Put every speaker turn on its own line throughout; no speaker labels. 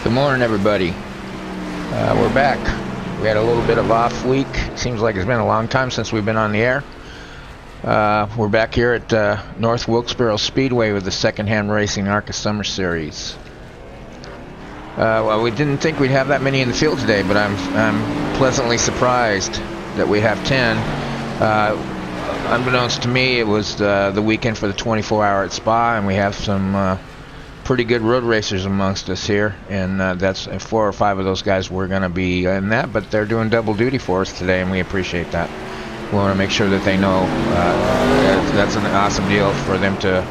Good morning, everybody. We're back. We had a little bit of off week. Seems like it's been a long time since we've been on the air. We're back here at North Wilkesboro Speedway with the Secondhand Racing Arca Summer Series. Well, we didn't think we'd have that many in the field today, but I'm pleasantly surprised that we have 10. Unbeknownst to me, it was the weekend for the 24-hour at Spa, and we have some pretty good road racers amongst us here, and that's 4 or 5 of those guys were going to be in that, but they're doing double duty for us today, and we appreciate that. We want to make sure that they know that's an awesome deal for them to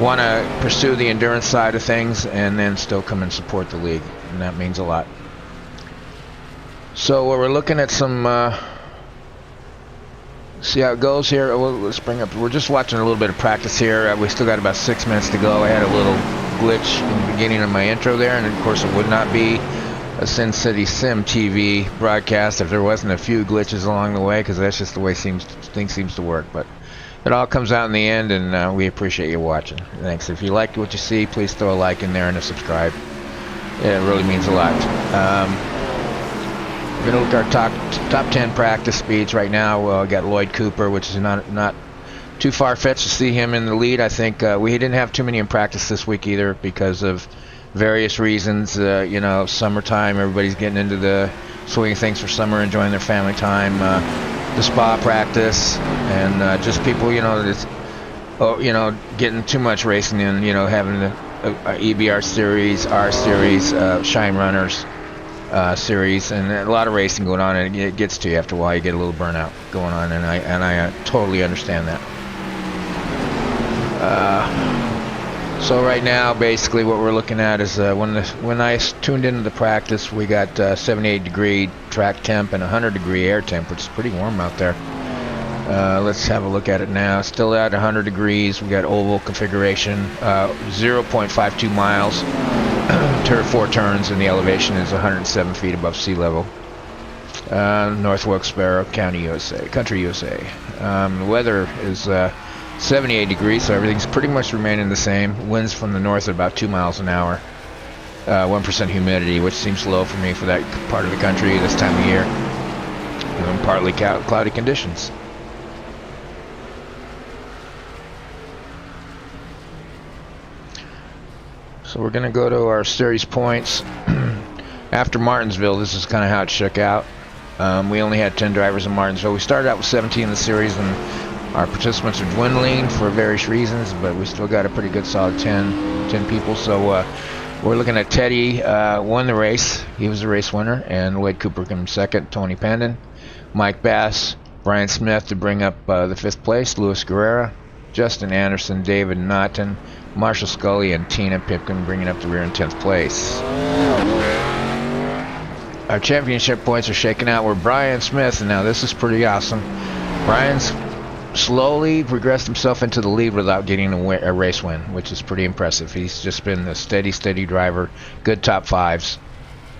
want to pursue the endurance side of things and then still come and support the league, and that means a lot. So we're looking at some see how it goes here. Let's bring up, we're just watching a little bit of practice here. We still got about 6 minutes to go. I had a little glitch in the beginning of my intro there, and of course it would not be a Sin City Sim TV broadcast if there wasn't a few glitches along the way, because that's just the way things seems to work. But it all comes out in the end, and we appreciate you watching. Thanks. If you like what you see, please throw a like in there and a subscribe. Yeah, it really means a lot. We're going to look at our top 10 practice speeds right now. We got Lloyd Cooper, which is not too far-fetched to see him in the lead. I think we didn't have too many in practice this week either because of various reasons. You know, summertime, everybody's getting into the swing of things for summer, enjoying their family time, the spa practice, and just people, getting too much racing in, having a EBR series, R series, Shine Runners series, and a lot of racing going on, and it gets to you after a while. You get a little burnout going on, and I totally understand that. So right now, basically, what we're looking at is when I tuned into the practice, we got 78-degree track temp and 100-degree air temp, which is pretty warm out there. Let's have a look at it now. Still at 100 degrees. We got oval configuration, 0.52 miles, 4 turns, and the elevation is 107 feet above sea level. North Wilkesboro, Country, USA. The weather is 78 degrees, so everything's pretty much remaining the same. Winds from the north at about 2 miles an hour. 1% humidity, which seems low for me for that part of the country this time of year. And partly cloudy conditions. So we're going to go to our series points. After Martinsville, this is kind of how it shook out. We only had 10 drivers in Martinsville. We started out with 17 in the series, and our participants are dwindling for various reasons, but we still got a pretty good solid 10 people. So we're looking at Teddy won the race. He was the race winner, and Lloyd Cooper came second, Tony Pendon, Mike Bass, Brian Smith to bring up the 5th place, Luis Guerrera, Justin Anderson, David Naughton, Marshall Scully, and Tina Pipkin bringing up the rear in 10th place. Our championship points are shaking out. We're Brian Smith, and now this is pretty awesome. Brian's slowly progressed himself into the lead without getting a race win, which is pretty impressive. He's just been a steady driver, good top 5s,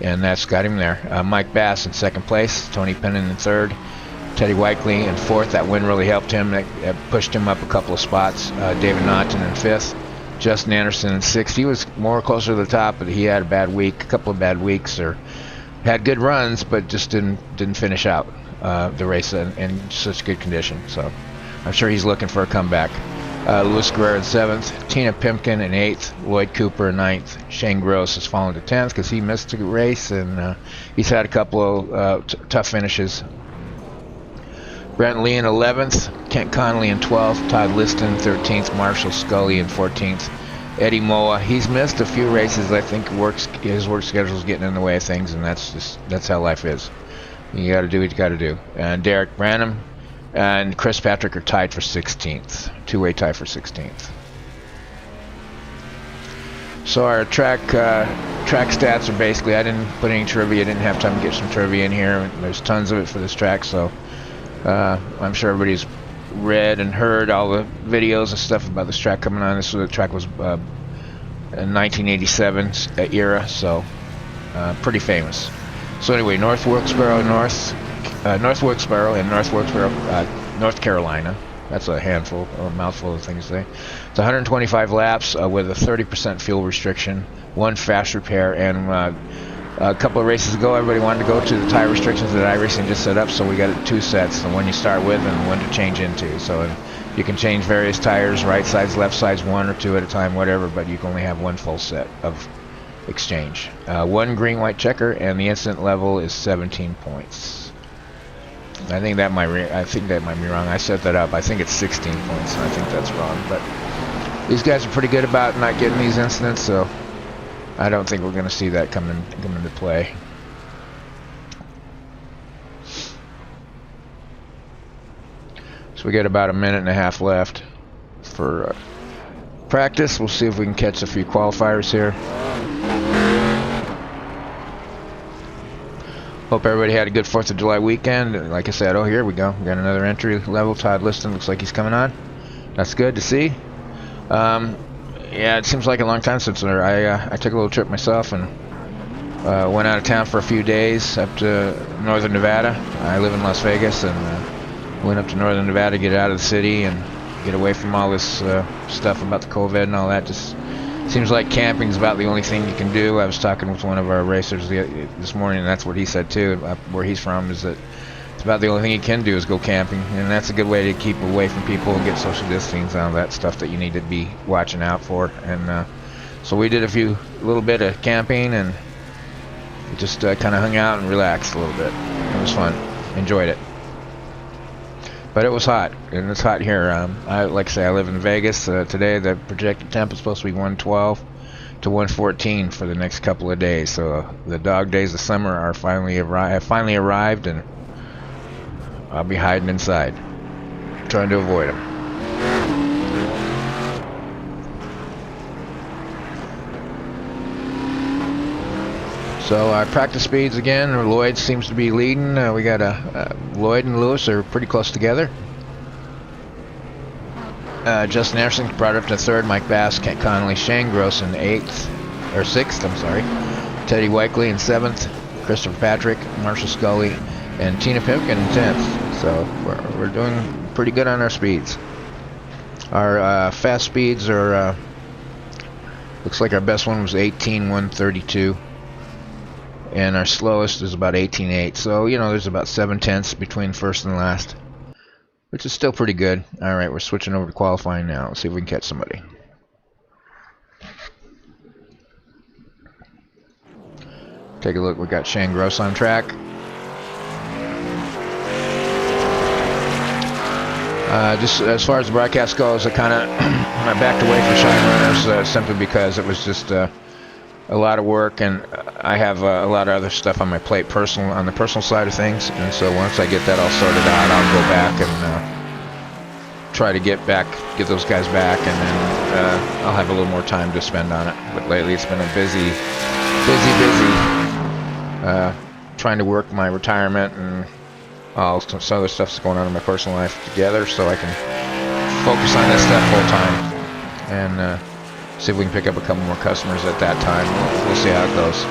and that's got him there. Mike Bass in 2nd place, Tony Pendon in 3rd, Teddy Whiteley in 4th. That win really helped him. That pushed him up a couple of spots. David Naughton in 5th, Justin Anderson in 6th. He was more closer to the top, but he had a couple of bad weeks, or had good runs, but just didn't finish out the race in such good condition. So I'm sure he's looking for a comeback. Luis Guerrero in 7th, Tina Pipkin in 8th, Lloyd Cooper in 9th. Shane Gross has fallen to 10th because he missed a race, and he's had a couple of tough finishes. Brent Lee in 11th, Kent Connolly in 12th, Todd Liston 13th, Marshall Scully in 14th. Eddie Moa, he's missed a few races. I think his work schedule is getting in the way of things, and that's how life is. You got to do what you got to do. And Derek Branham and Chris Patrick are tied for 16th, two-way tie for 16th. So our track stats are basically, I didn't put any trivia. Didn't have time to get some trivia in here. There's tons of it for this track, so I'm sure everybody's read and heard all the videos and stuff about this track coming on. The track was in 1987 era, so pretty famous. So anyway, North Wilkesboro, North Wilkesboro, North Carolina. That's a handful or a mouthful of things to say. It's 125 laps with a 30% fuel restriction, 1 fast repair, and a couple of races ago, everybody wanted to go to the tire restrictions that iRacing just set up, so we got it 2 sets, the one you start with and the one to change into. So you can change various tires, right sides, left sides, 1 or 2 at a time, whatever, but you can only have 1 full set of exchange. 1 green, white checker, and the incident level is 17 points. I think that might be wrong. I set that up. I think it's 16 points, and I think that's wrong. But these guys are pretty good about not getting these incidents, so I don't think we're going to see that come into play. So we got about a minute and a half left for practice. We'll see if we can catch a few qualifiers here. Hope everybody had a good 4th of July weekend. Like I said, oh, here we go. We got another entry level. Todd Liston looks like he's coming on. That's good to see. Yeah, it seems like a long time since I took a little trip myself and went out of town for a few days up to northern Nevada. I live in Las Vegas, and went up to northern Nevada to get out of the city and get away from all this stuff about the COVID and all that. Just seems like camping's about the only thing you can do. I was talking with one of our racers this morning, and that's what he said too. Where he's from is that it's about the only thing you can do is go camping, and that's a good way to keep away from people and get social distancing and all that stuff that you need to be watching out for. And so we did a little bit of camping, and just kind of hung out and relaxed a little bit. It was fun. Enjoyed it. But it was hot, and it's hot here. Like I say, I live in Vegas. Today the projected temp is supposed to be 112 to 114 for the next couple of days. So the dog days of summer are have finally arrived, and I'll be hiding inside, trying to avoid them. So our practice speeds again. Lloyd seems to be leading. We got Lloyd and Lewis are pretty close together. Justin Anderson brought up to 3rd. Mike Bass, Kent Connolly, Shane Gross in 6th. I'm sorry. Teddy Wakely in 7th. Christopher Patrick, Marshall Scully, and Tina Pipkin in 10th. So we're doing pretty good on our speeds. Our fast speeds are. Looks like our best one was 18.132. And our slowest is about 18.8. So, you know, there's about 7/10 between first and last, which is still pretty good. All right, we're switching over to qualifying now. Let's see if we can catch somebody. Take a look. We got Shane Gross on track. Just as far as the broadcast goes, I kind of backed away from Shine Runners simply because it was just a lot of work, and I have a lot of other stuff on my plate on the personal side of things, and so once I get that all sorted out, I'll go back and try to get those guys back, and then I'll have a little more time to spend on it. But lately it's been a busy trying to work my retirement and some other stuff's going on in my personal life together, so I can focus on this stuff full time and see if we can pick up a couple more customers at that time. We'll see how it goes.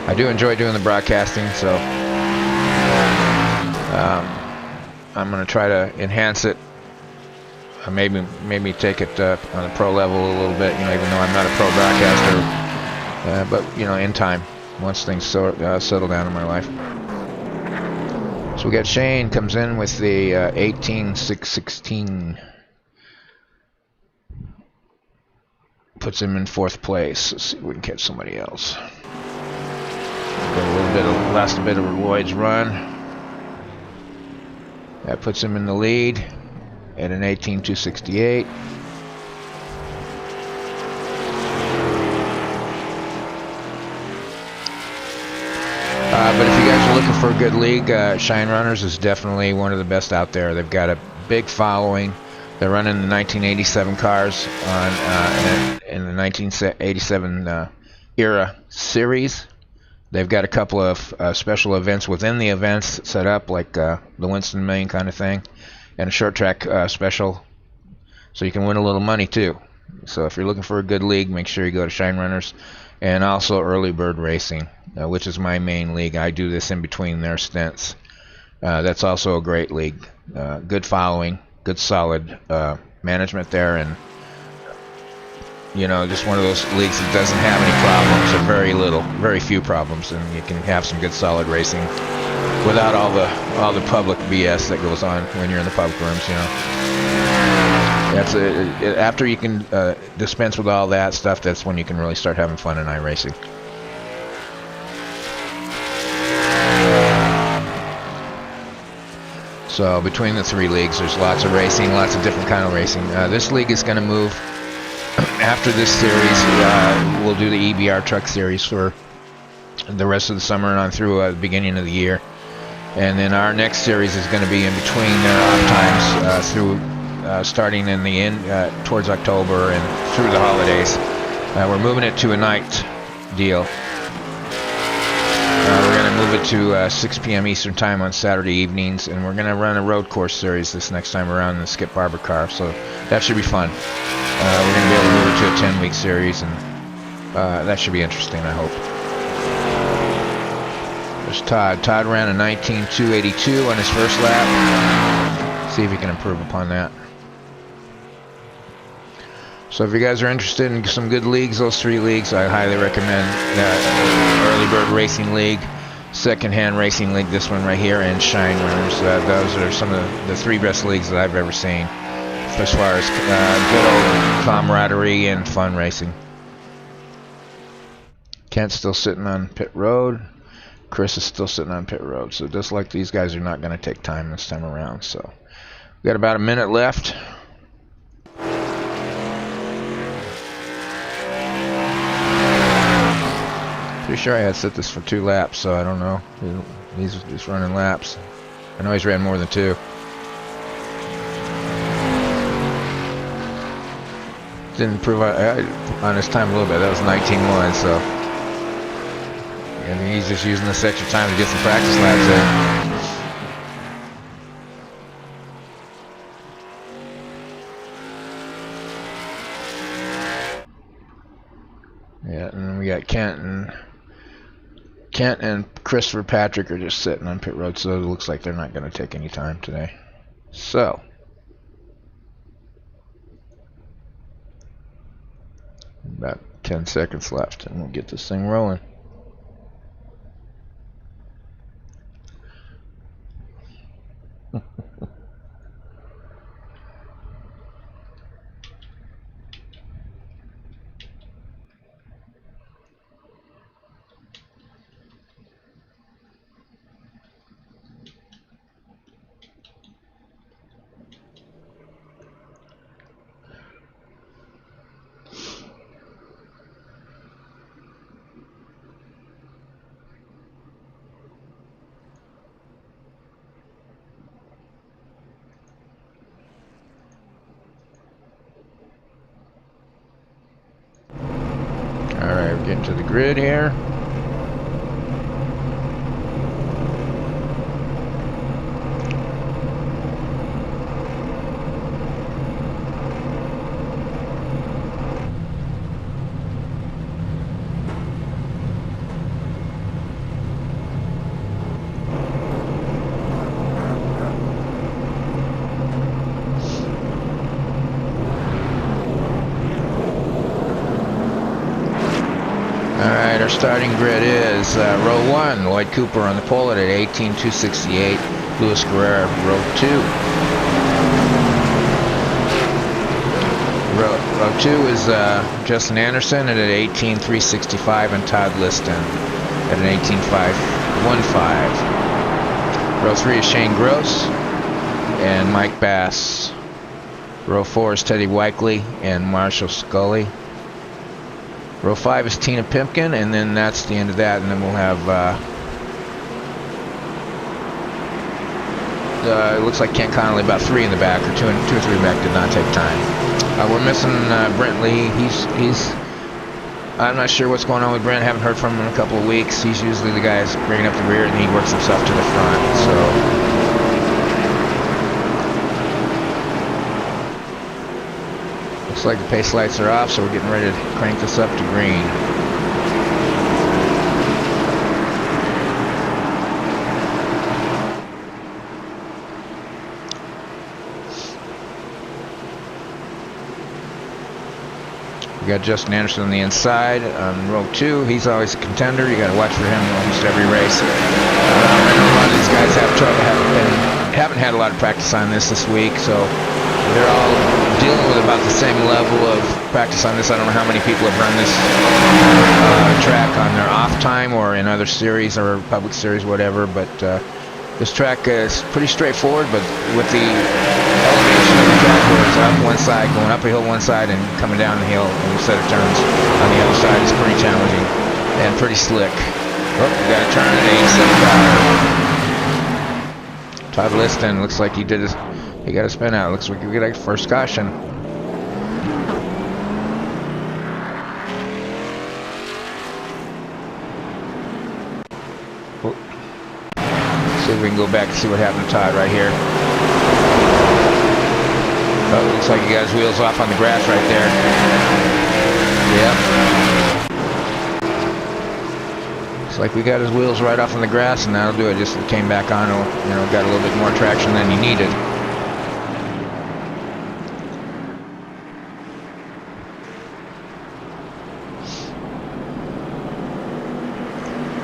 I do enjoy doing the broadcasting, so I'm going to try to enhance it. Maybe take it on a pro level a little bit, you know, even though I'm not a pro broadcaster. But you know, in time, once things settle down in my life. So we got Shane comes in with the 18.616. Puts him in 4th place. Let's see if we can catch somebody else. Got last bit of Lloyd's run. That puts him in the lead at an 18.268. But if you guys are looking for a good league, Shine Runners is definitely one of the best out there. They've got a big following. They're running the 1987 cars in the 1987 era series. They've got a couple of special events within the events set up, like the Winston Million kind of thing, and a short track special, so you can win a little money too. So if you're looking for a good league, make sure you go to Shine Runners, and also Early Bird Racing, which is my main league. I do this in between their stints. That's also a great league, good following. good solid management there, and you know, just one of those leagues that doesn't have any problems, or very few problems, and you can have some good solid racing without all the public BS that goes on when you're in the public rooms. You know, after you can dispense with all that stuff, that's when you can really start having fun in iRacing. So between the three leagues, there's lots of racing, lots of different kind of racing. This league is going to move. After this series, we'll do the EBR truck series for the rest of the summer and on through the beginning of the year. And then our next series is going to be in between off times through starting in the end towards October and through the holidays. We're moving it to a night deal. We're going to move it to 6 p.m. Eastern Time on Saturday evenings, and we're going to run a road course series this next time around in the Skip Barber car, so that should be fun. We're going to be able to move it to a 10-week series, and that should be interesting, I hope. There's Todd. Todd ran a 19.282 on his first lap. See if he can improve upon that. So if you guys are interested in some good leagues, those three leagues, I highly recommend Early Bird Racing League, Secondhand Racing League, this one right here, and Shine Runners. Those are some of the three best leagues that I've ever seen as far as good old camaraderie and fun racing. Kent's still sitting on pit road. Chris is still sitting on pit road. So just like these guys are not going to take time this time around. So we got about a minute left. Pretty sure I had set this for 2 laps, so I don't know. He's just running laps. I know he's ran more than 2. Didn't improve on his time a little bit. That was 19.1, so I mean, he's just using this extra time to get some practice laps in. Yeah, and then we got Kent and Christopher Patrick are just sitting on pit road, so it looks like they're not going to take any time today. So about 10 seconds left, and we'll get this thing rolling. Alright, we're getting to the grid here. Our starting grid is row 1, Lloyd Cooper on the pole at 18.268, Luis Guerrero, row 2. Row 2 is Justin Anderson at 18.365 and Todd Liston at an 18.515. Row 3 is Shane Gross and Mike Bass. Row 4 is Teddy Weikley and Marshall Scully. Row 5 is Tina Pimpkin, and then that's the end of that, and then we'll have, it looks like Kent Connolly about 3 in the back, or 2 or 3 back, did not take time. We're missing Brent Lee. I'm not sure what's going on with Brent, haven't heard from him in a couple of weeks. He's usually the guy that's bringing up the rear, and he works himself to the front, so. Looks like the pace lights are off, so we're getting ready to crank this up to green. We got Justin Anderson on the inside on row 2. He's always a contender. You got to watch for him almost every race. I know a lot of these guys have trouble, haven't had a lot of practice on this week, so they're all dealing with about the same level of practice on this. I don't know how many people have run this track on their off time or in other series or public series, whatever, but this track is pretty straightforward, but with the elevation of the track where it's up one side, going up a hill one side, and coming down the hill in a set of turns on the other side is pretty challenging and pretty slick. Oh, we got a turn at 87. Todd Liston looks like he got a spin out. Looks like we got a first caution. Oh. See if we can go back and see what happened to Todd right here. Oh, looks like he got his wheels off on the grass right there. Yep. Looks like we got his wheels right off on the grass, and that'll do it. Just came back on, got a little bit more traction than he needed.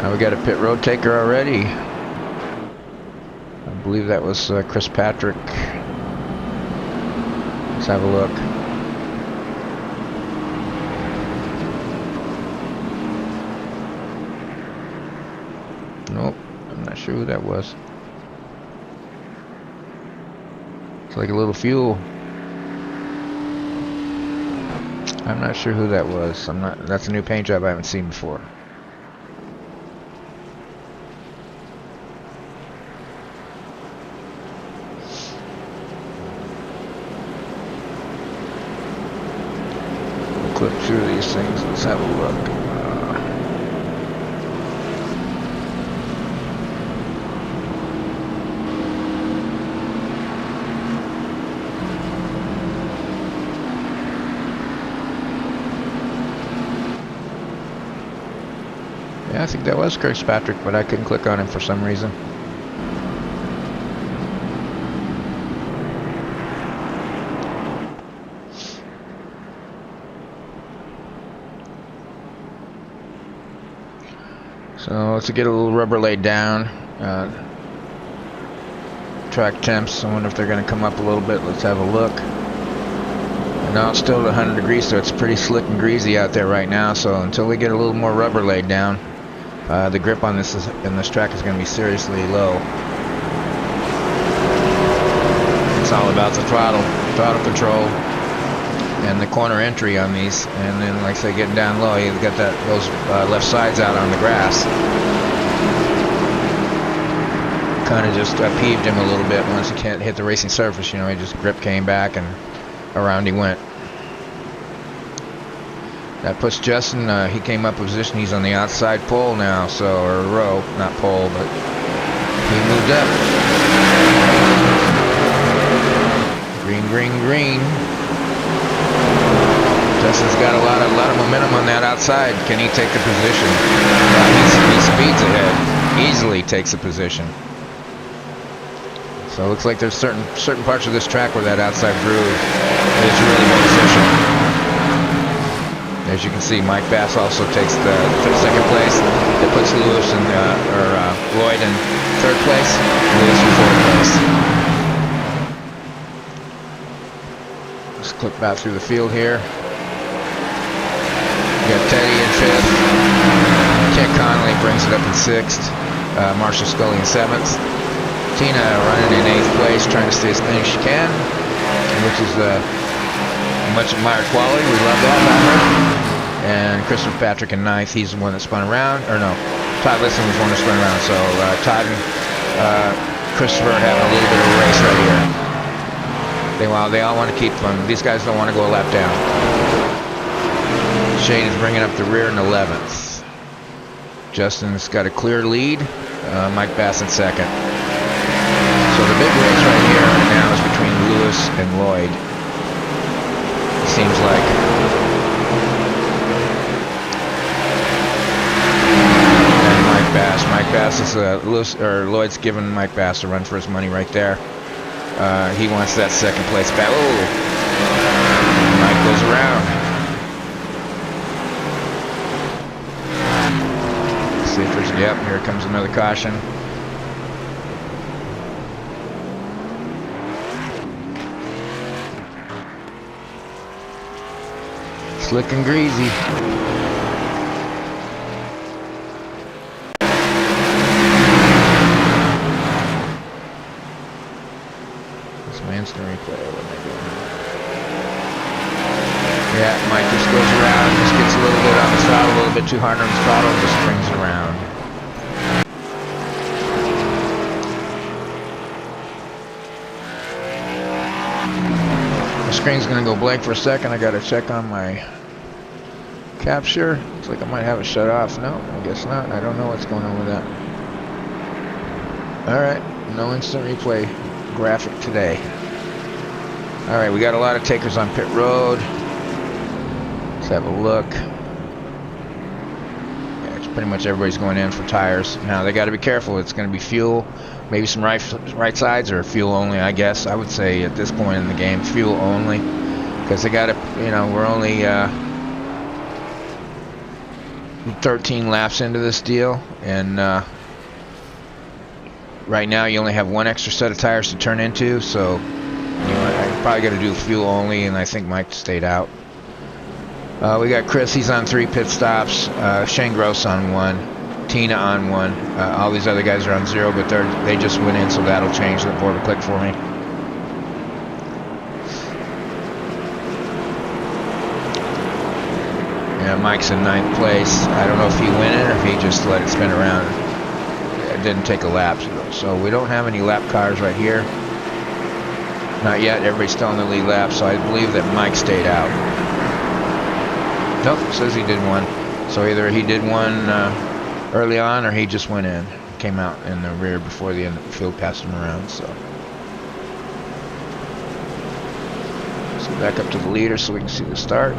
Now we got a pit road taker already. I believe that was Chris Patrick. Let's have a look. Nope, I'm not sure who that was. It's like a little fuel. I'm not sure who that was. That's a new paint job I haven't seen before. Clip through these things. Let's have a look. Yeah, I think that was Chris Patrick, but I couldn't click on him for some reason. So let's get a little rubber laid down. Track temps, I wonder if they're going to come up a little bit. Let's have a look. And now it's still at 100 degrees, so it's pretty slick and greasy out there right now. So until we get a little more rubber laid down, the grip on this track is going to be seriously low. It's all about the throttle control, and the corner entry on these, and then like I say, getting down low, you've got those left sides out on the grass. Kind of just peeved him a little bit once he can't hit the racing surface. He just grip came back and around he went. That puts Justin. He came up position. He's on the outside pole now, or row, not pole, but he moved up. Green, green, green. Justin's got a lot of momentum on that outside. Can he take the position? He speeds ahead. Easily takes a position. So it looks like there's certain parts of this track where that outside groove is really beneficial. As you can see, Mike Bass also takes the second place. It puts Lewis Lloyd in third place. Lewis in fourth place. Let's click back through the field here. We got Teddy in fifth. Kent Connolly brings it up in sixth. Marshall Scully in seventh. Tina running in eighth place, trying to stay as clean as she can, which is much admired quality. We love that about her. And Christopher Patrick in ninth. He's the one that spun around. Or no, Todd Liston was the one that spun around. So Todd and Christopher having a little bit of a race right here. They all want to keep them. These guys don't want to go a lap down. Shane is bringing up the rear in 11th. Justin's got a clear lead. Mike Bass in second. So the big race right here now is between Lewis and Lloyd. It seems like. And Mike Bass is Lloyd's giving Mike Bass a run for his money right there. He wants that second place back. Oh, Mike goes around. see if there's, yep, here comes another caution. Slick and greasy. This man's gonna replay. What am I doing? Yeah, Mike just goes around, just gets a little bit on the throttle, a little bit too hard on the throttle, and just springs around. The screen's gonna go blank for a second. I gotta check on my capture. Looks like I might have it shut off. No, I guess not. I don't know what's going on with that. Alright, no instant replay graphic today. Alright, we got a lot of takers on pit road. Let's have a look. Yeah, it's pretty much everybody's going in for tires. Now they got to be careful. It's going to be fuel, maybe some right sides, or fuel only. I guess I would say at this point in the game, fuel only, because they got to. You know, we're only 13 laps into this deal, and right now you only have one extra set of tires to turn into. So, you know, I probably got to do fuel only, and I think Mike stayed out. We got Chris, he's on 3 pit stops, Shane Gross on 1, Tina on 1, all these other guys are on 0, but they just went in, so that'll change the board. Click for me. Yeah, Mike's in 9th place. I don't know if he went in or if he just let it spin around. It didn't take a lap, so we don't have any lap cars right here. Not yet, everybody's still in the lead lap, so I believe that Mike stayed out. Nope, says he did one. So either he did one early on, or he just went in, came out in the rear before the end of the field passed him around. So back up to the leader so we can see the start.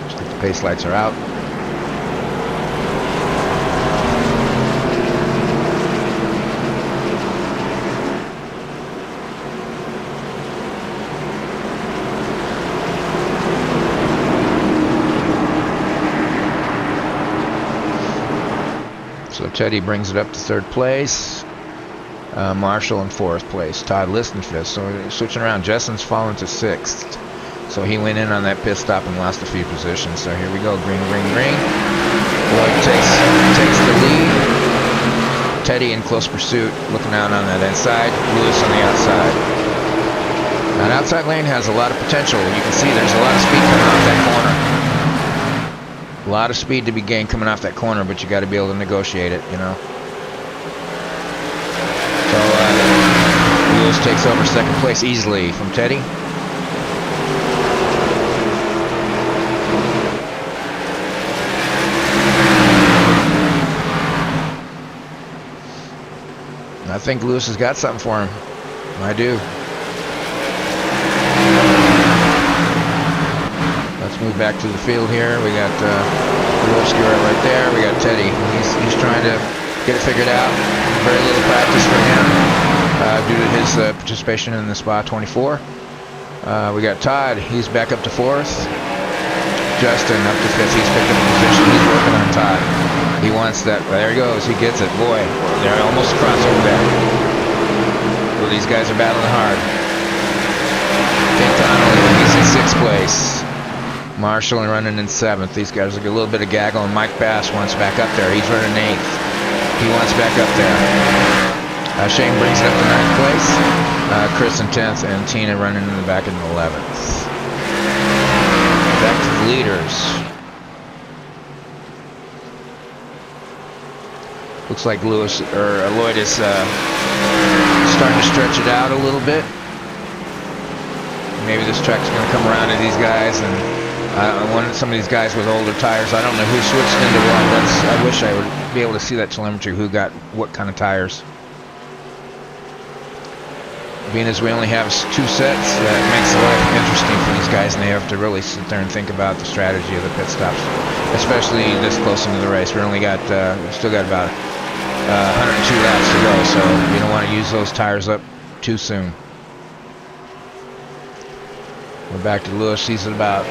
Looks like the pace lights are out. So Teddy brings it up to 3rd place. Marshall in 4th place. Todd Liston 5th. So switching around. Jessen's fallen to 6th. So he went in on that pit stop and lost a few positions. So here we go. Green, green, green. Boyd takes the lead. Teddy in close pursuit, looking out on that inside. Lewis on the outside. Now, that outside lane has a lot of potential. You can see there's a lot of speed coming off that corner. A lot of speed to be gained coming off that corner, but you got to be able to negotiate it, you know. So Lewis takes over 2nd place easily from Teddy. I think Lewis has got something for him. I do. Let's move back to the field here. We got Wilkesboro right there. We got Teddy. He's trying to get it figured out. Very little practice for him due to his participation in the Spa 24. We got Todd. He's back up to 4th. Justin up to 5th. He's picked up a position. He's working on Todd. He wants that. There he goes. He gets it. Boy, they're almost across over there. Well, these guys are battling hard. Quintana, he's in 6th place. Marshall running in 7th. These guys are a little bit of gaggle, and Mike Bass wants back up there. He's running 8th. He wants back up there. Shane brings it up to 9th place. Chris in 10th, and Tina running in the back in 11th. Back to the leaders. Looks like Lloyd is starting to stretch it out a little bit. Maybe this track's going to come around to these guys, and I wanted some of these guys with older tires. I don't know who switched into what. I wish I would be able to see that telemetry, who got what kind of tires. Being as we only have 2 sets, that makes life interesting for these guys, and they have to really sit there and think about the strategy of the pit stops, especially this close into the race. We still got about 102 laps to go, so you don't want to use those tires up too soon. We're back to Lewis. He's about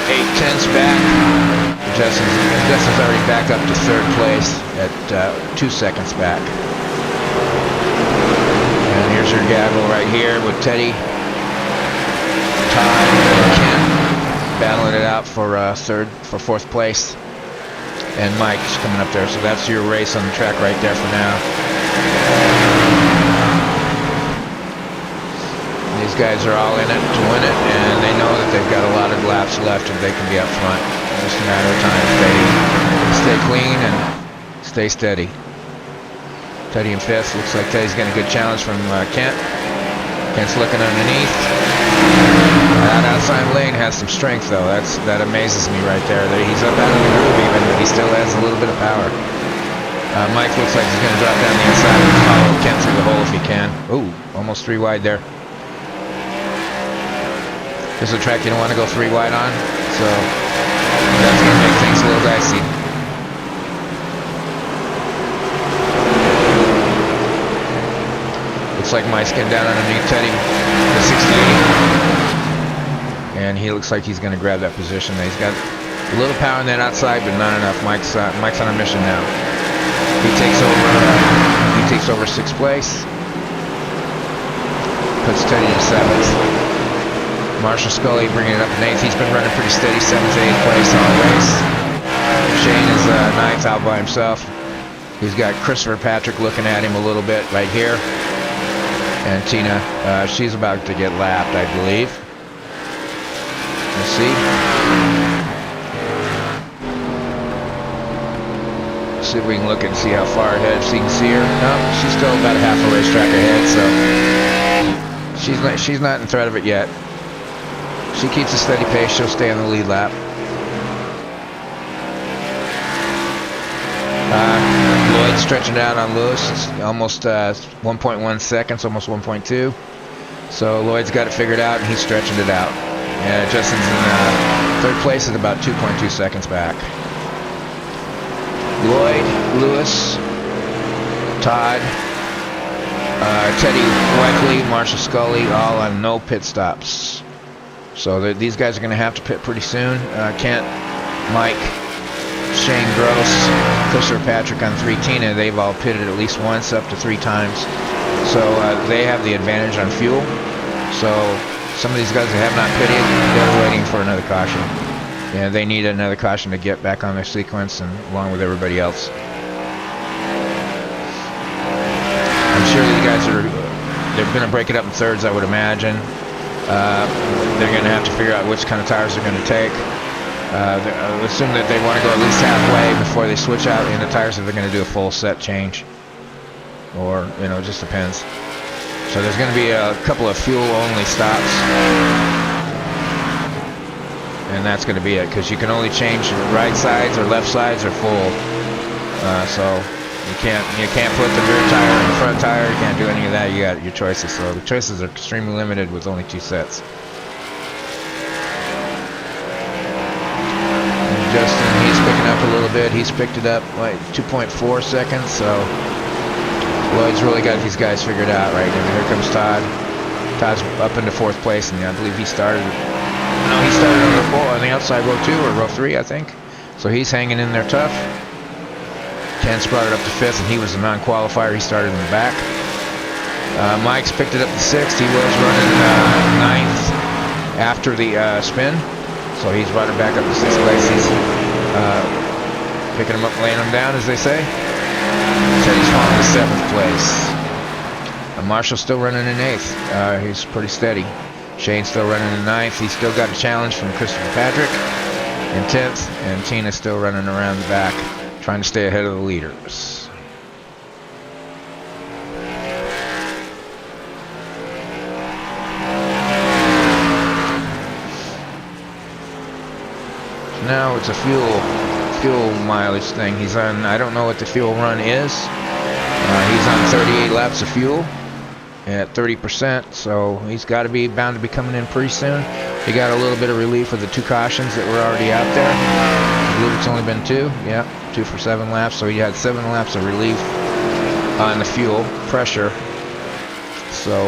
8/10 back. Justin's already back up to third place at 2 seconds back. And here's your gavel right here with Teddy, Todd, and Ken battling it out for fourth place. And Mike's coming up there. So that's your race on the track right there for now. These guys are all in it to win it, and they know that they've got a lot of laps left and they can be up front. It's just a matter of time. Stay clean and stay steady. Teddy in fifth. Looks like Teddy's getting a good challenge from Kent. Kent's looking underneath. That outside lane has some strength, though. That amazes me right there. He's up out of the groove even, but he still has a little bit of power. Mike looks like he's going to drop down the inside and follow Kent through the hole if he can. Ooh, almost 3 wide there. This is a track you don't want to go 3 wide on, so that's going to make things a little dicey. Looks like Mike's getting down underneath Teddy, the 68. And he looks like he's going to grab that position. He's got a little power on that outside, but not enough. Mike's on a mission now. He takes over 6th place. Puts Teddy to 7th. Marshall Scully bringing it up in 8th. He's been running pretty steady, 7th to 8th place all race. Shane is 9th out by himself. He's got Christopher Patrick looking at him a little bit right here. And Tina, she's about to get lapped, I believe. Let's see. Let's see if we can look and see how far ahead. So you can see her. No, she's still about a half a racetrack ahead, so she's not in threat of it yet. She keeps a steady pace. She'll stay on the lead lap. Lloyd stretching out on Lewis. It's almost 1.1 seconds, almost 1.2. So Lloyd's got it figured out, and he's stretching it out. Yeah, Justin's in third place at about 2.2 seconds back. Lloyd, Lewis, Todd, Teddy Weichley, Marshall Scully, all on no pit stops. So these guys are going to have to pit pretty soon. Kent, Mike, Shane Gross, Christopher Patrick on 3, Tina, they've all pitted at least once, up to 3 times. So they have the advantage on fuel. So some of these guys that have not pitted, they're waiting for another caution. Yeah, they need another caution to get back on their sequence and along with everybody else. I'm sure these guys they're going to break it up in thirds, I would imagine. They're going to have to figure out which kind of tires they're going to take. Assume that they want to go at least halfway before they switch out in the tires if they're going to do a full set change. Or, it just depends. So there's going to be a couple of fuel-only stops. And that's going to be it, because you can only change right sides or left sides or full. So you can't put the rear tire in the front tire. You can't do any of that. You got your choices. So the choices are extremely limited with only 2 sets. And Justin, he's picking up a little bit. He's picked it up like 2.4 seconds. So Lloyd's really got these guys figured out right now. Here comes Todd. Todd's up into 4th place, and I believe he started. No, he started on the outside row 2 or row 3, I think. So he's hanging in there tough. Ken's brought it up to 5th, and he was a non-qualifier. He started in the back. Mike's picked it up to 6th. He was running 9th after the spin. So he's brought it back up to 6th place. He's picking him up, laying him down, as they say. Teddy's falling to 7th place. Marshall's still running in 8th. He's pretty steady. Shane's still running in 9th. He's still got a challenge from Christopher Patrick in 10th. And Tina's still running around the back, trying to stay ahead of the leaders. Now it's a fuel mileage thing. He's on, I don't know what the fuel run is. He's on 38 laps of fuel at 30%, so he's got to be bound to be coming in pretty soon. He got a little bit of relief with the 2 cautions that were already out there. I believe it's only been 2. Yeah, 2 for 7 laps. So he had 7 laps of relief on the fuel pressure. So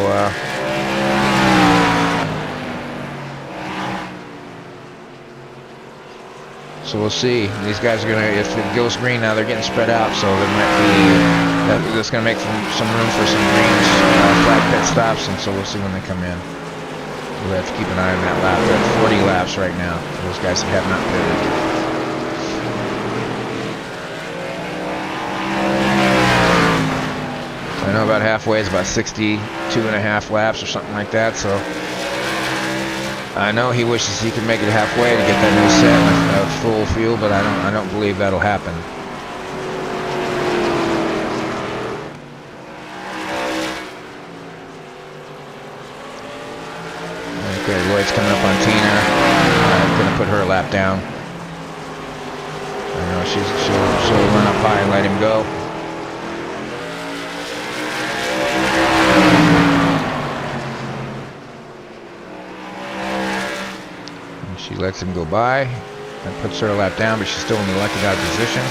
So we'll see. These guys are gonna, if it goes green now, they're getting spread out. So there might be, that's gonna make some room for some green flag pit stops, and so we'll see when they come in. We'll have to keep an eye on that lap. They're at 40 laps right now. Those guys that have not pitted. I know about halfway is about 62.5 laps or something like that, so I know he wishes he could make it halfway to get that new set with full fuel, but I don't believe that'll happen. Okay, Lloyd's coming up on Tina. I'm gonna put her a lap down. I know she'll run up high and let him go. She lets him go by. That puts her a lap down, but she's still in the lucky out position.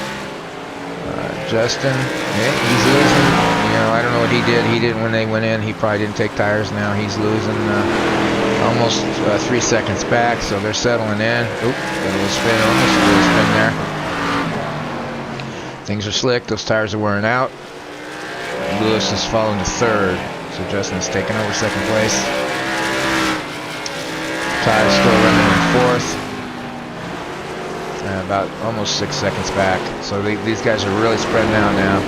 Justin, yeah, he's losing. You know, I don't know what he did. He didn't when they went in. He probably didn't take tires. Now he's losing almost 3 seconds back. So they're settling in. Oop, got a little spin, almost a little spin there. Things are slick. Those tires are wearing out. Lewis is falling to third. So Justin's taking over second place. Ty's still running in fourth. About almost 6 seconds back. So these guys are really spreading out now.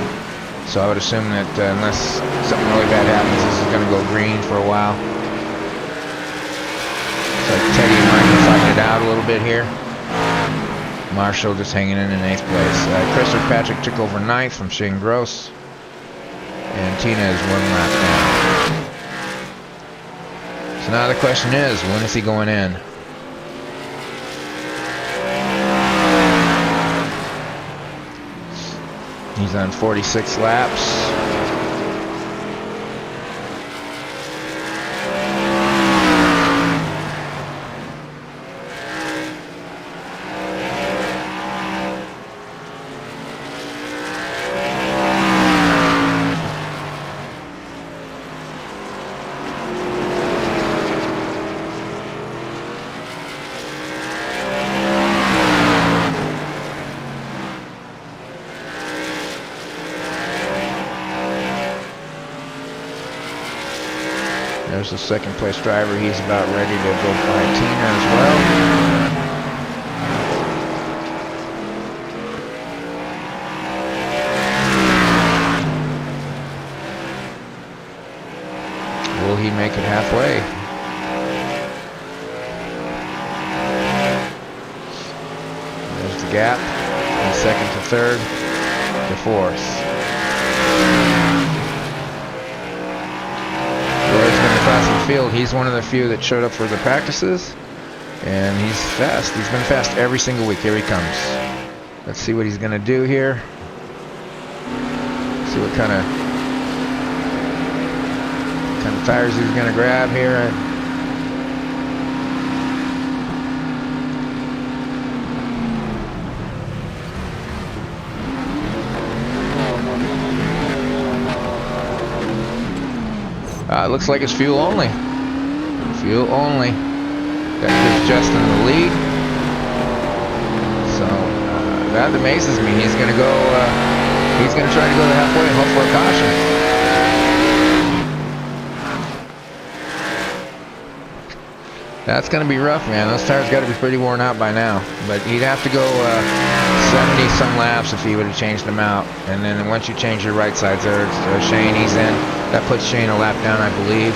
So I would assume that unless something really bad happens, this is going to go green for a while. So Teddy and Mike are fighting it out a little bit here. Marshall just hanging in 8th place. Chris Patrick took over 9th from Shane Gross. And Tina is 1 lap down. So now the question is, when is he going in? He's on 46 laps. There's the second place driver. He's about ready to go by Tina as well. Will he make it halfway? There's the gap. From second to third to fourth. Across the field. He's one of the few that showed up for the practices, and he's fast. He's been fast every single week. Here he comes. Let's see what he's going to do here. See what kind of tires he's going to grab here. It looks like it's fuel only. Fuel only. That gives Justin the lead. So that amazes me. He's going to go. He's going to try to go to halfway and hope for a caution. That's going to be rough, man. Those tires got to be pretty worn out by now. But he'd have to go 70 some laps if he would have changed them out. And then once you change your right sides there, Shane, he's in. That puts Shane a lap down, I believe.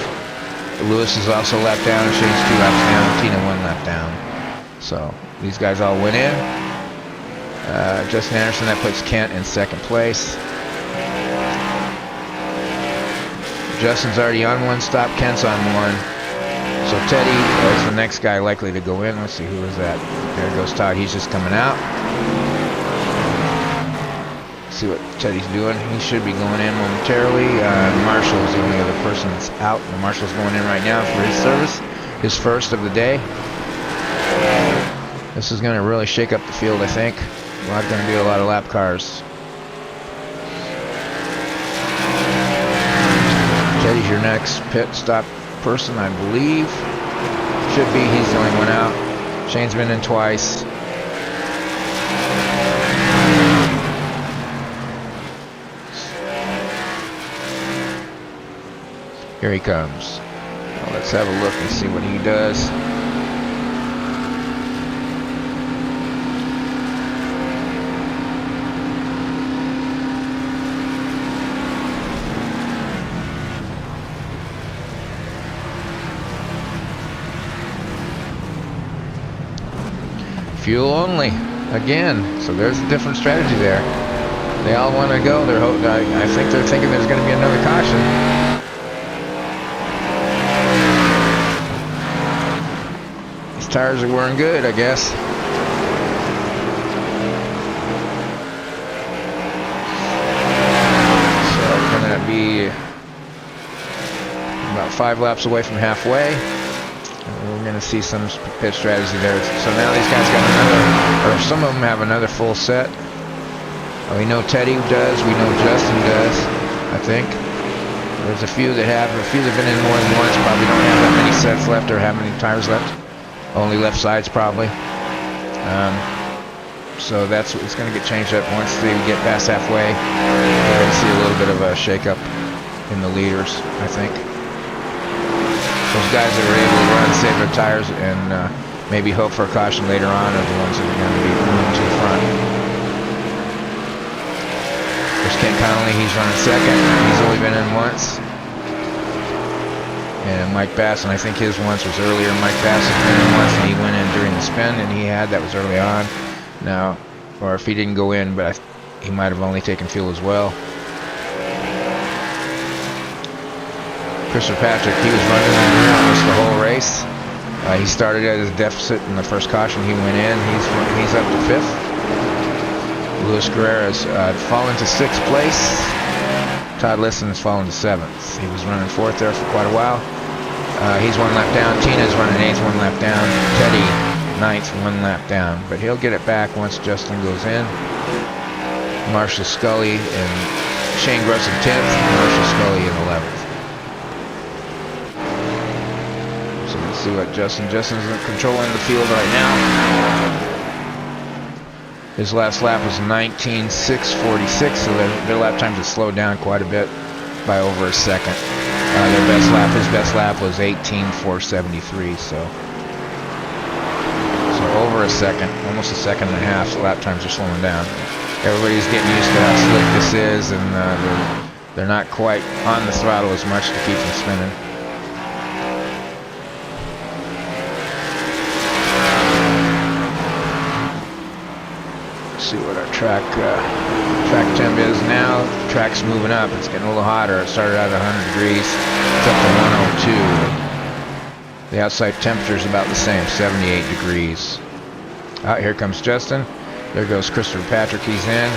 Lewis is also a lap down, and Shane's 2 laps down, Tina 1 lap down. So these guys all went in. Justin Anderson, that puts Kent in second place. Justin's already on 1 stop, Kent's on 1. So Teddy is the next guy likely to go in. Let's see, who is that? There goes Todd. He's just coming out. See what Teddy's doing. He should be going in momentarily. Marshall is the only other person that's out. And Marshall's going in right now for his service, his first of the day. This is going to really shake up the field, I think. We're going to be a lot of lap cars. Teddy's your next pit stop person, I believe. Should be. He's the only one out. Shane's been in twice. Here he comes. Well, let's have a look and see what he does. Fuel only again, so there's a different strategy there. They all want to go. I think they're thinking there's going to be another caution. These tires weren't good, I guess. So going to be about 5 laps away from halfway. We're going to see some pit strategy there. So now these guys got another, or some of them have another full set. We know Teddy does. We know Justin does. I think there's a few that have. A few that have been in more than once. Probably don't have that many sets left or have many tires left. Only left sides probably. So that's it's going to get changed up once they get past halfway. We're going to see a little bit of a shake-up in the leaders. I think. Those guys that are able to run, save their tires, and maybe hope for a caution later on are the ones that are going to be moving to the front. There's Ken Connolly, he's running second. He's only been in once. And Mike Bass, and I think his once was earlier. Mike Bass has been in once, and he went in during the spin, and that was early on. Now, or if he didn't go in, but he might have only taken fuel as well. Christopher Patrick, he was running in the rear almost the whole race. He started at his deficit in the first caution. He went in. He's up to 5th. Luis Guerrera's fallen to 6th place. Todd Liston has fallen to 7th. He was running 4th there for quite a while. He's 1 lap down. Tina's running 8th, 1 lap down. Teddy 9th, 1 lap down. But he'll get it back once Justin goes in. Marshall Scully and Shane Gross in 10th. Marshall Scully in 11th. So let's see what Justin's controlling the field right now. His last lap was 19.646, so their lap times have slowed down quite a bit by over a second. His best lap was 18.473, so over a second, almost a second and a half. So lap times are slowing down. Everybody's getting used to how slick this is, and they're not quite on the throttle as much to keep them spinning. See what our track temp is now. Track's moving up. It's getting a little hotter. It started out at 100 degrees. It's up to 102. The outside temperature is about the same, 78 degrees. Out here comes Justin. There goes Christopher Patrick. He's in.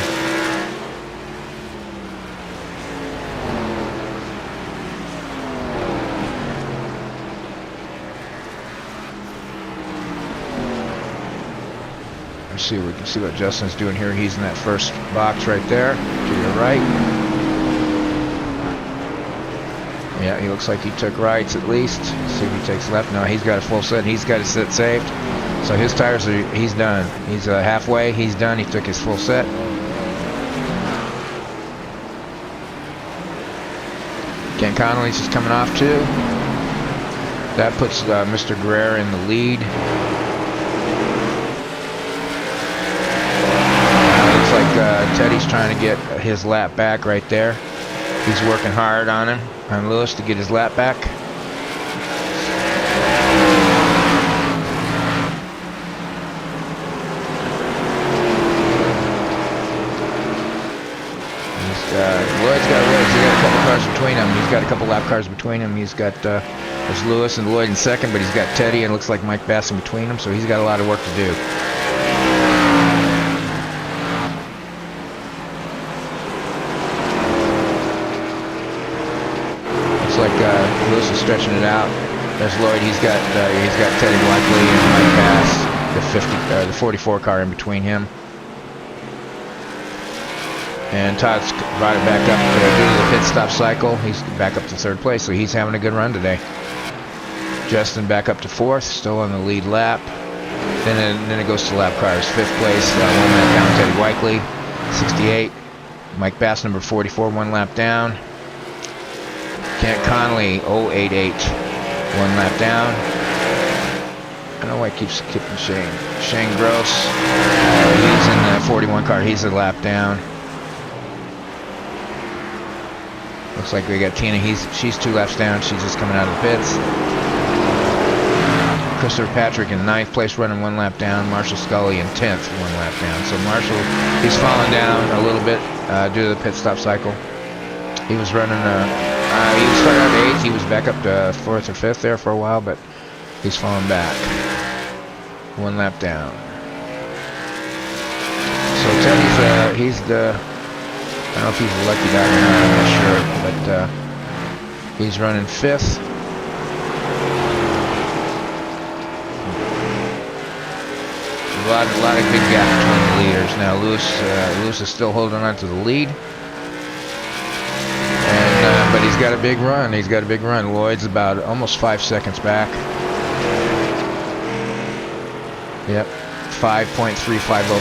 We can see what Justin's doing here. He's in that first box right there to your right. Yeah, he looks like he took rights at least. Let's see if he takes left. No, he's got a full set. He's got his set saved. So his tires he's done. He's halfway. He's done. He took his full set. Ken Connolly's just coming off too. That puts Mr. Guerrera in the lead. Teddy's trying to get his lap back right there. He's working hard on him, on Lewis, to get his lap back. Lloyd's got a couple cars between him. He's got a couple lap cars between him. He's got there's Lewis and Lloyd in second, but he's got Teddy and it looks like Mike Bass in between them, so he's got a lot of work to do. Lewis is stretching it out. There's Lloyd. He's got Teddy Blackley and Mike Bass, the 44 car in between him. And Todd's brought it back up due to the pit stop cycle. He's back up to 3rd place, so he's having a good run today. Justin back up to 4th, still on the lead lap. Then it goes to lap cars. 5th place, 1 lap down, Teddy Blackley, 68. Mike Bass, number 44, 1 lap down. Kent Conley, 088. 1 lap down. I don't know why I keep skipping Shane. Shane Gross, he's in the 41 car. He's a lap down. Looks like we got Tina. She's 2 laps down. She's just coming out of the pits. Christopher Patrick in 9th place, running 1 lap down. Marshall Scully in 10th, 1 lap down. So Marshall, he's fallen down a little bit due to the pit stop cycle. He was running. He started out 8th. He was back up to 4th or 5th there for a while, but he's fallen back. 1 lap down. So Teddy's he's the. I don't know if he's a lucky dog or not, I'm not sure, but he's running 5th. A lot of big gap between the leaders. Now Lewis is still holding on to the lead, and but he's got a big run. Lloyd's about almost 5 seconds back. Yep, 5.350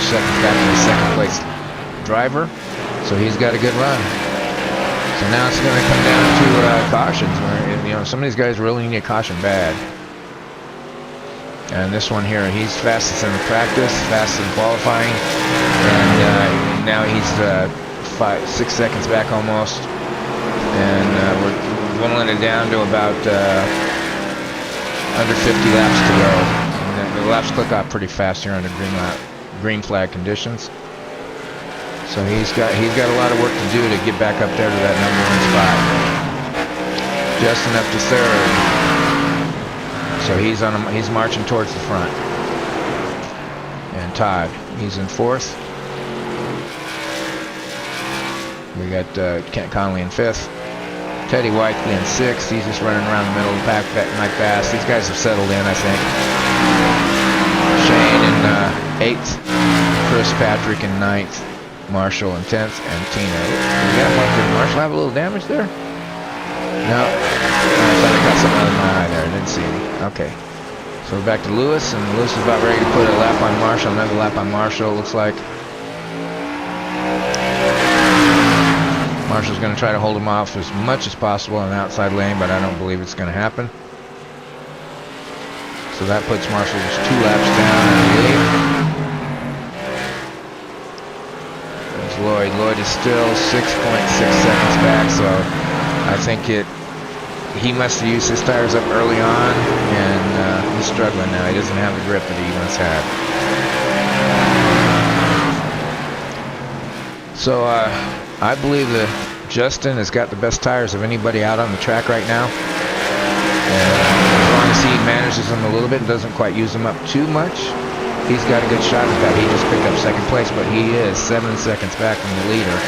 seconds back to the 2nd place driver. So he's got a good run. So now it's going to come down to cautions. Where, some of these guys really need a caution bad. And this one here, he's fastest in the practice, fastest in qualifying, and now he's 6 seconds back almost. And we're whittling it down to about under 50 laps to go. And the laps click off pretty fast here under green flag conditions. So he's got a lot of work to do to get back up there to that number 1 spot. Justin up to 3rd. So he's marching towards the front. And Todd, he's in 4th. We got Kent Conley in 5th. Teddy Whiteley in 6th. He's just running around the middle of the pack, Mike Bass. These guys have settled in, I think. Shane in 8th. Chris Patrick in 9th. Marshall in 10th, and Tina. Did Marshall have a little damage there? No. I thought I got something out of my eye there. I didn't see any. Okay. So we're back to Lewis, and Lewis is about ready to put a lap on Marshall. Another lap on Marshall, looks like. Marshall's going to try to hold him off as much as possible in the outside lane, but I don't believe it's going to happen. So that puts Marshall just 2 laps down, I believe. Lloyd is still 6.6 seconds back, so I think he must have used his tires up early on, and he's struggling now. He doesn't have the grip that he once had. So I believe that Justin has got the best tires of anybody out on the track right now. And as long as he manages them a little bit and doesn't quite use them up too much, he's got a good shot at that. He just picked up 2nd place, but he is 7 seconds back from the leader.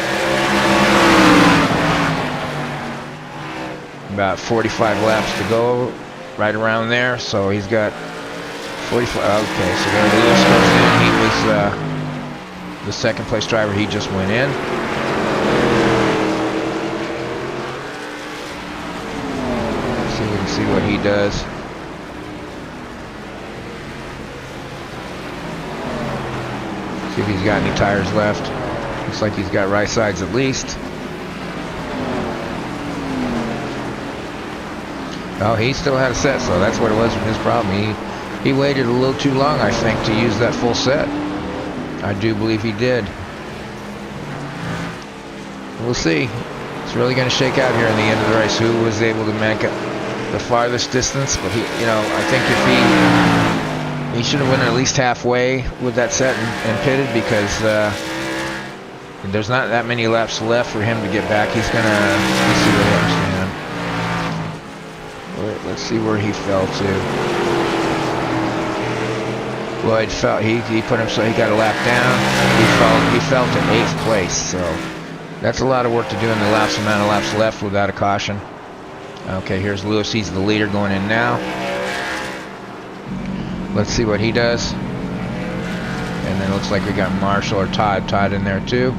About 45 laps to go, right around there. So he's got 45. Okay, so there Lewis goes in. He was the 2nd place driver. He just went in. So we can see what he does. See if he's got any tires left. Looks like he's got right sides at least. Oh, he still had a set, so that's what it was with his problem. He waited a little too long, I think, to use that full set. I do believe he did. We'll see. It's really going to shake out here in the end of the race. Who was able to make it the farthest distance? But I think if he should have went at least halfway with that set and pitted, because there's not that many laps left for him to get back. He's gonna, let's see where he stand. Let's see where he fell to. Lloyd fell. He put himself. He got a lap down. He fell to 8th place. So that's a lot of work to do in the amount of laps left without a caution. Okay, here's Lewis. He's the leader going in now. Let's see what he does. And then it looks like we got Marshall or Todd in there too.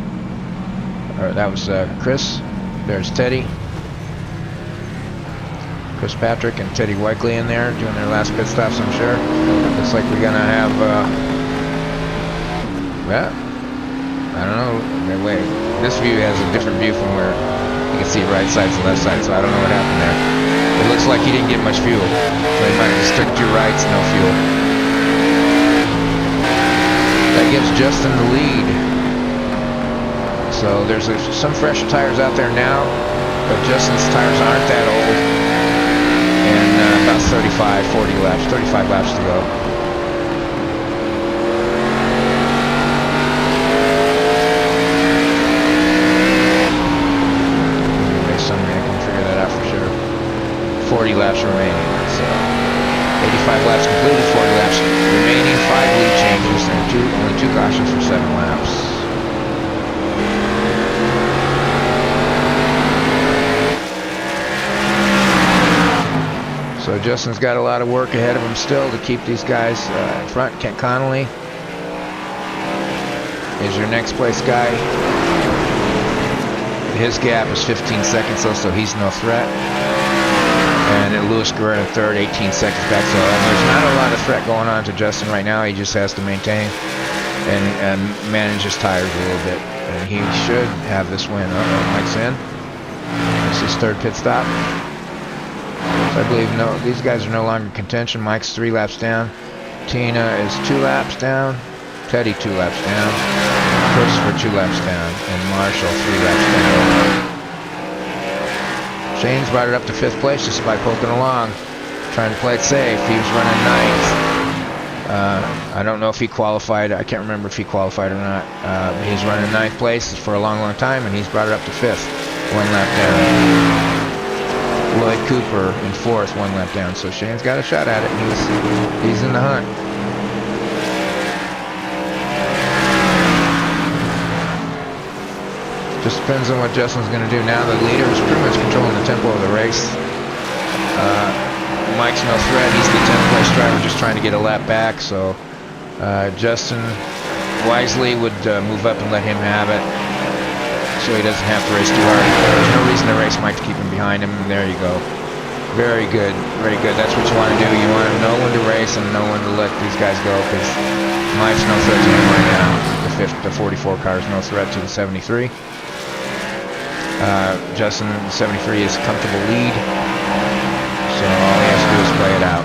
Or that was Chris. There's Teddy. Chris Patrick and Teddy Whiteley in there doing their last pit stops, I'm sure. Looks like we're gonna have well, I don't know. Wait, this view has a different view from where You can see right side to left side, so I don't know what happened there. It looks like he didn't get much fuel. So he might have just took 2 rights, no fuel. That gives Justin the lead. So there's some fresh tires out there now, but Justin's tires aren't that old. And about 35 laps to go. Race summary, I can figure that out for sure. 40 laps remaining. So 85 laps completed, 40 laps remaining, 5 lead changes, and only 2 cautions for 7 laps. So Justin's got a lot of work ahead of him still to keep these guys in front. Kent Connolly is your next place guy. His gap is 15 seconds though, so he's no threat. And then Lewis Guerrero in third, 18 seconds back. So there's not a lot of threat going on to Justin right now. He just has to maintain and manage his tires a little bit. And he should have this win. Mike's in. This is his 3rd pit stop. So I believe these guys are no longer in contention. Mike's 3 laps down. Tina is 2 laps down. Teddy 2 laps down. Christopher 2 laps down. And Marshall 3 laps down. Shane's brought it up to 5th place just by poking along, trying to play it safe. He was running 9th. I don't know if he qualified. I can't remember if he qualified or not. He's running 9th place for a long time, and he's brought it up to 5th. 1 lap down. Lloyd Cooper in 4th, 1 lap down. So Shane's got a shot at it. He's in the hunt. Just depends on what Justin's going to do now. The leader is pretty much controlling the tempo of the race. Mike's no threat. He's the 10th place driver just trying to get a lap back. So Justin wisely would move up and let him have it so he doesn't have to race too hard. There's no reason to race Mike to keep him behind him. And there you go. Very good. Very good. That's what you want to do. You want to know when to race and know when to let these guys go, because Mike's no threat to him right now. The 44 car is no threat to the 73. Justin, the 73 is comfortable lead, so all he has to do is play it out.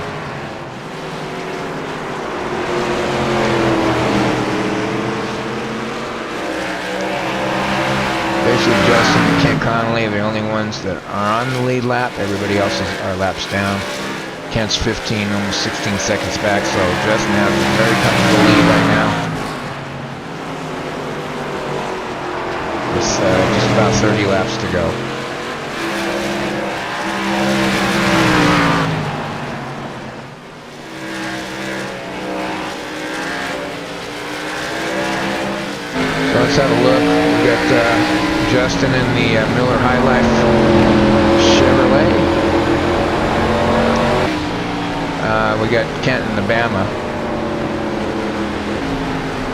Basically, Justin and Kent Connolly are the only ones that are on the lead lap. Everybody else are laps down. Kent's 15, almost 16 seconds back, so Justin has a very comfortable lead right now. Just about 30 laps to go. So let's have a look. We got Justin in the Miller High Life Chevrolet. We got Kent in the Bama.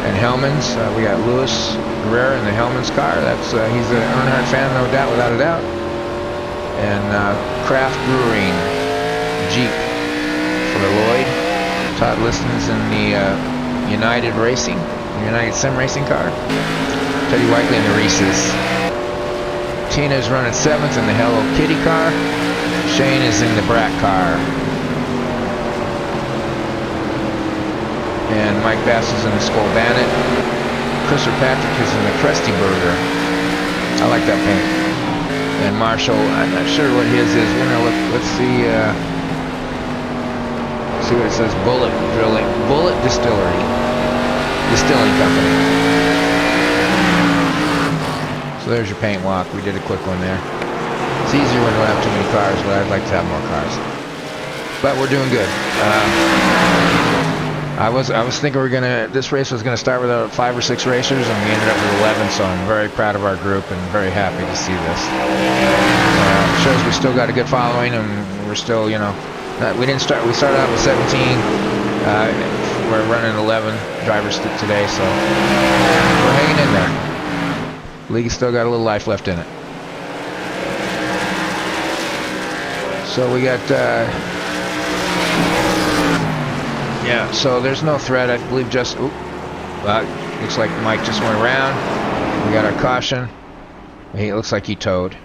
And Hellman's, we got Lewis Guerrero in the Hellman's car. That's he's an Earnhardt fan, no doubt, without a doubt. And Kraft Brewing Jeep for Lloyd. Todd Liston's in the United Sim Racing car. Teddy Whiteley in the Reese's. Tina's running 7th in the Hello Kitty car. Shane is in the Brat car. And Mike Bass is in the Skull Bandit. Christopher Patrick is in the Krusty Burger. I like that paint. And Marshall, I'm not sure what his is. We're gonna look. Let's see. See what it says. Bullet Distilling Company. So there's your paint walk. We did a quick one there. It's easier when you don't have too many cars, but I'd like to have more cars. But we're doing good. I was thinking this race was gonna start with 5 or 6 racers, and we ended up with 11. So I'm very proud of our group and very happy to see this. Shows we still got a good following, and we're still, you know, we started out with 17. We're running 11 drivers today, so we're hanging in there. League's still got a little life left in it. So we got. Yeah, so there's no threat. I believe just... looks like Mike just went around. We got our caution. It looks like he towed.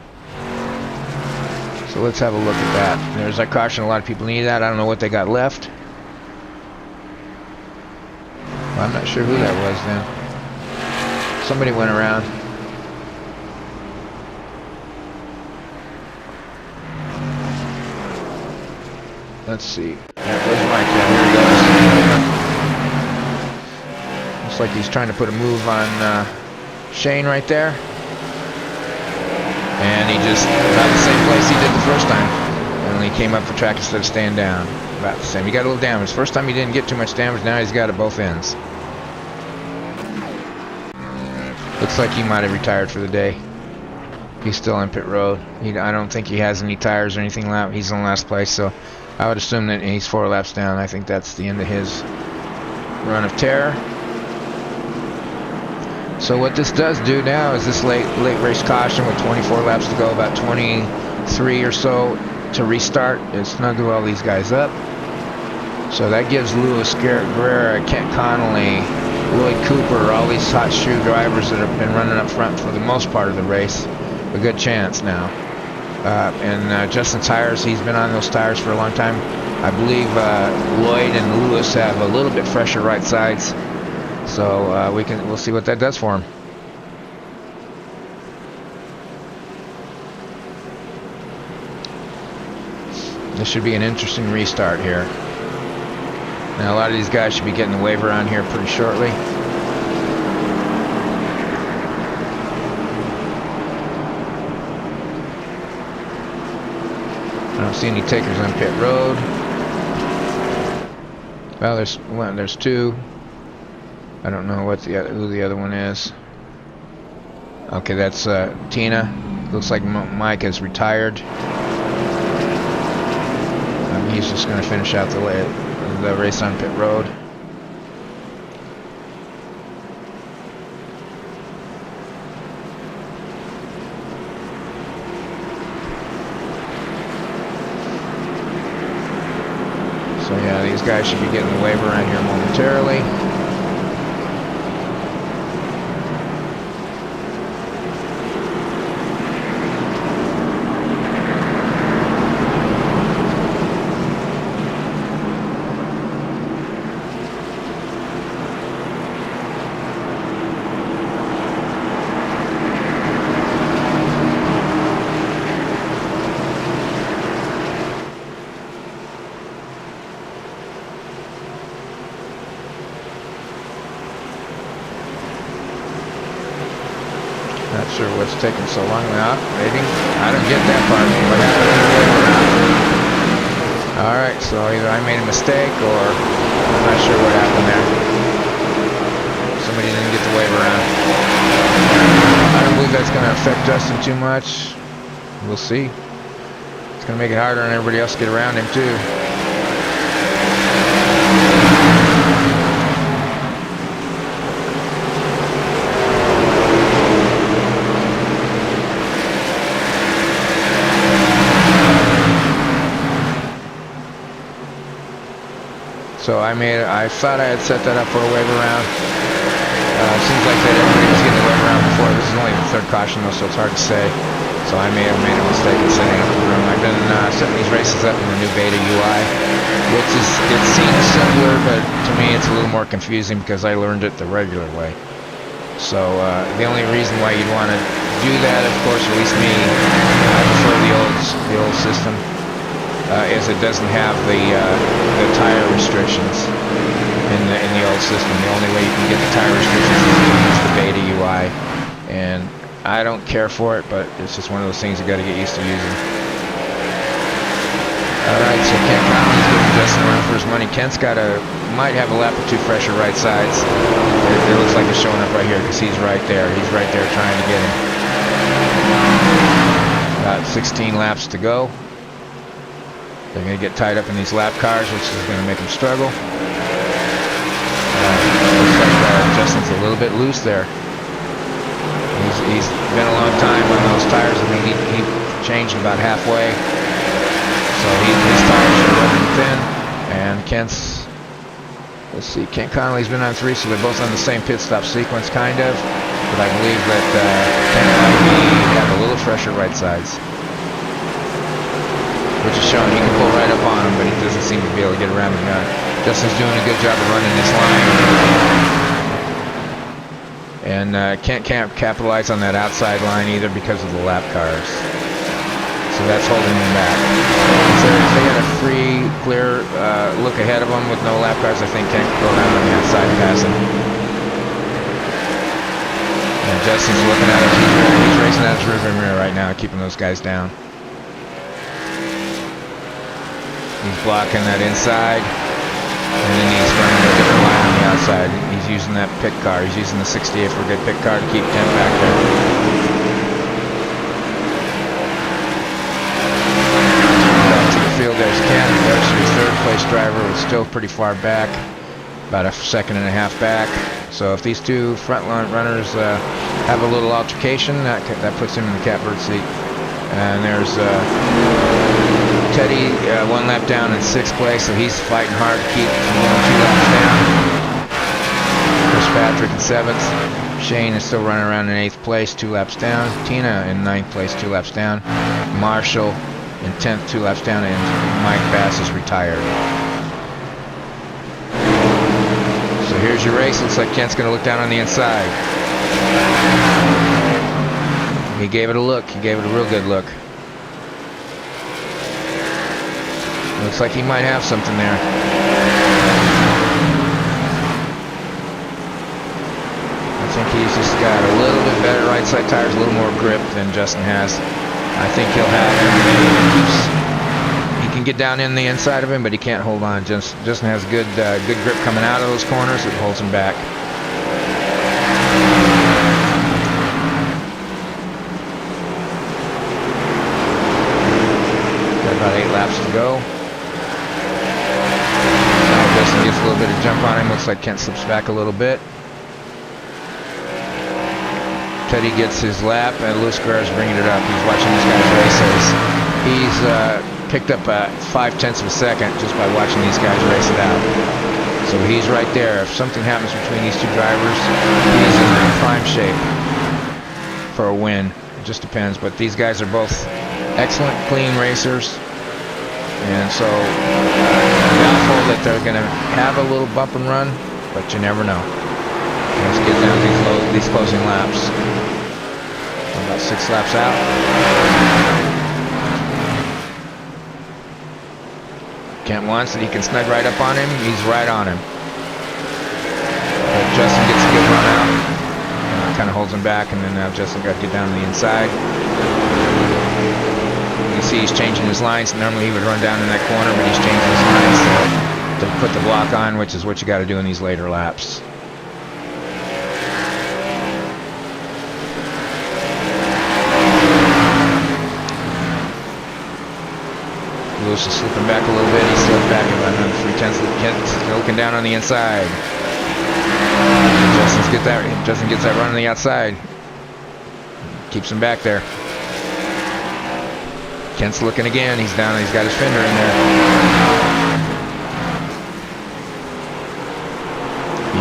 So let's have a look at that. There's our caution. A lot of people need that. I don't know what they got left. Well, I'm not sure who that was then. Somebody went around. Let's see. There goes Mike. Here he goes. Looks like he's trying to put a move on Shane right there. And he just got the same place he did the first time. And he came up for track instead of staying down. About the same. He got a little damage. First time he didn't get too much damage. Now he's got it both ends. Looks like he might have retired for the day. He's still on pit road. I don't think he has any tires or anything left. He's in last place, so I would assume that he's 4 laps down. I think that's the end of his run of terror. So what this does do now is this late race caution with 24 laps to go, about 23 or so to restart. It snuggled all these guys up. So that gives Lewis Guerrera, Kent Connolly, Lloyd Cooper, all these hot shoe drivers that have been running up front for the most part of the race, a good chance now. And Justin Tires, he's been on those tires for a long time. I believe Lloyd and Lewis have a little bit fresher right sides. So we'll see what that does for him. This should be an interesting restart here. Now a lot of these guys should be getting the waiver on here pretty shortly. I don't see any takers on pit road. Well, there's 2. I don't know who the other one is. Okay, that's Tina. Looks like Mike has retired. He's just going to finish out the race on pit road. So yeah, these guys should be getting the waiver on here momentarily. Not sure what's taking so long now. Maybe I don't get that part. What happened? Alright, so either I made a mistake or I'm not sure what happened there. Somebody didn't get the waiver on. I don't believe that's going to affect Justin too much. We'll see. It's going to make it harder on everybody else to get around him too. So I thought I had set that up for a waiver round. Seems like that everybody was getting the waiver round before. This is only the 3rd caution though, so it's hard to say. So I may have made a mistake in setting up the room. I've been setting these races up in the new beta UI, which it seems simpler, but to me it's a little more confusing because I learned it the regular way. So the only reason why you'd want to do that, of course, at least me, I prefer the old system. Is it doesn't have the tire restrictions in the old system. The only way you can get the tire restrictions is to use the beta UI, and I don't care for it, but it's just one of those things you got to get used to using. All right, so Kent Conley's giving Justin a run for his money. Kent's might have a lap or 2 fresher right sides. It looks like it's showing up right here because he's right there. He's right there trying to get him. About 16 laps to go. They're going to get tied up in these lap cars, which is going to make them struggle. Looks like Justin's a little bit loose there. He's been a long time on those tires. I mean, he changed about halfway. So his tires are running thin. And Kent's, let's see, Kent Connolly's been on 3, so they're both on the same pit stop sequence, kind of. But I believe that Kent might have a little fresher right sides. which is showing he can pull right up on him, but he doesn't seem to be able to get around the gun. Justin's doing a good job of running this line. And can't capitalize on that outside line either because of the lap cars. So that's holding him back. So if they had a free, clear look ahead of him with no lap cars, I think Kent could go around on the outside and pass him. And Justin's looking at it. He's racing out his rearview mirror right now, keeping those guys down. He's blocking that inside. And then he's running a different line on the outside. He's using that pit car. He's using the 68 for a good pit car to keep Kent back there. Back to the field, there's Kent. There's your third place driver, who's still pretty far back, about a second and a half back. So if these two front runners have a little altercation, that puts him in the catbird seat. And there's Teddy, one lap down in 6th place, so he's fighting hard to keep from going 2 laps down. Chris Patrick in 7th. Shane is still running around in 8th place, 2 laps down. Tina in 9th place, 2 laps down. Marshall in 10th, 2 laps down, and Mike Bass is retired. So here's your race. Looks like Kent's going to look down on the inside. He gave it a look. He gave it a real good look. Looks like he might have something there. I think he's just got a little bit better right side tires, a little more grip than Justin has. I think he'll have him. He can get down in the inside of him, but he can't hold on. Justin has good grip coming out of those corners. It holds him back. Got about 8 laps to go. Justin gets a little bit of jump on him. Looks like Kent slips back a little bit. Teddy gets his lap, and Luis Guerra's bringing it up. He's watching these guys races. He's picked up 5/10 of a second just by watching these guys race it out. So he's right there. If something happens between these two drivers, he's in prime shape for a win. It just depends. But these guys are both excellent, clean racers. And so, doubtful that they're going to have a little bump and run, but you never know. Let's get down these closing laps. About 6 laps out. Kent wants it. He can snug right up on him. He's right on him. But Justin gets a good run out. Kind of holds him back, and then Justin got to get down to the inside. You can see he's changing his lines. Normally he would run down in that corner, but he's changing his lines to put the block on, which is what you got to do in these later laps. Lewis is slipping back a little bit. He slipped back about another 3/10. Kent's looking down on the inside. Justin gets that run on the outside. Keeps him back there. Kent's looking again. He's down. He's got his fender in there.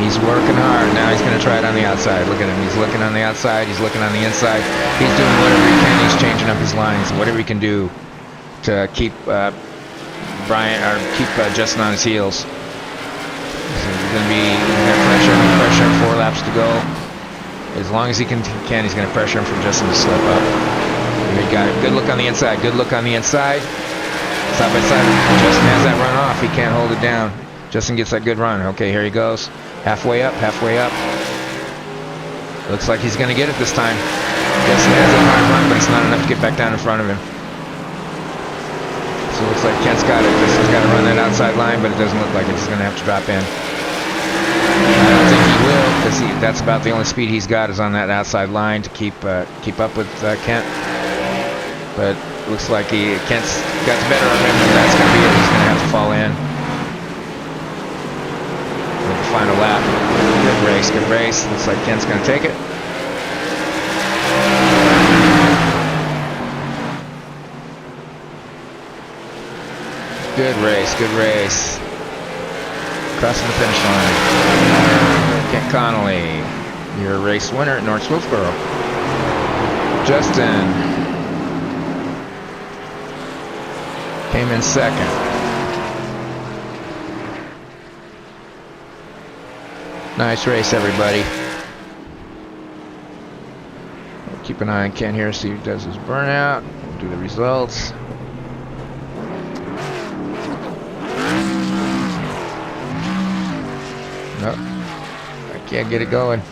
He's working hard. Now he's going to try it on the outside. Look at him. He's looking on the outside. He's looking on the inside. He's doing whatever he can. He's changing up his lines. Whatever he can do to keep Justin on his heels. So he's going to be pressure. 4 laps to go. As long as he can, he's going to pressure him for Justin to slip up. He got it. Good look on the inside. Good look on the inside. Side by side. Justin has that run off. He can't hold it down. Justin gets that good run. Okay, here he goes. Halfway up. Looks like he's going to get it this time. Justin has a hard run, but it's not enough to get back down in front of him. So it looks like Kent's got it. Justin's got to run that outside line, but it doesn't look like it. He's going to have to drop in. I don't think he will, because that's about the only speed he's got is on that outside line to keep up with Kent. But looks like Kent's got the better of him, and that's going to be it. He's going to have to fall in. With the final lap. Good race. Looks like Kent's going to take it. Good race. Crossing the finish line. Kent Connolly, your race winner at North Wilkesboro. Justin. came in second. Nice race, everybody. We'll keep an eye on Ken here, see who does his burnout. We'll do the results. Nope. I can't get it going.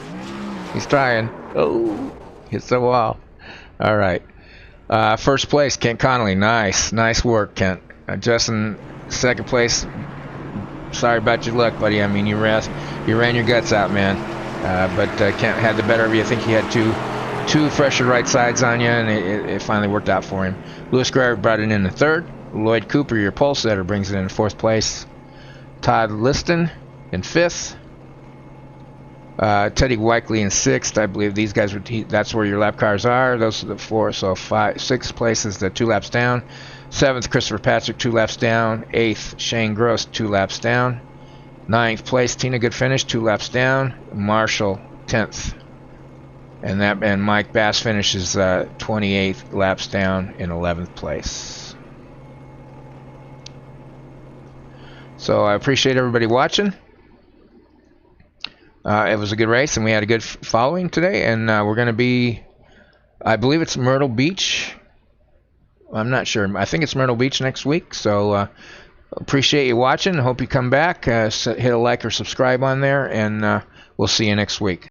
He's trying. Oh, hits the wall. All right. First place, Kent Connolly. Nice work, Kent. Justin, second place. Sorry about your luck, buddy. I mean, you ran your guts out, man. But Kent had the better of you. I think he had two fresher right sides on you, and it finally worked out for him. Lewis Greer brought it in the third. Lloyd Cooper, your pole setter, brings it in fourth place. Todd Liston in fifth. Teddy Weikley in sixth. I believe these guys that's where your lap cars are. Those are the four. So sixth place is the 2 laps down. Seventh, Christopher Patrick, 2 laps down. Eighth, Shane Gross, 2 laps down. Ninth place, Tina Goodfinish, 2 laps down. Marshall, 10th. And Mike Bass finishes 28 laps down in 11th place. So I appreciate everybody watching. It was a good race, and we had a good following today. And we're going to be, I believe it's Myrtle Beach. I'm not sure. I think it's Myrtle Beach next week. So appreciate you watching. Hope you come back. Hit a like or subscribe on there, and we'll see you next week.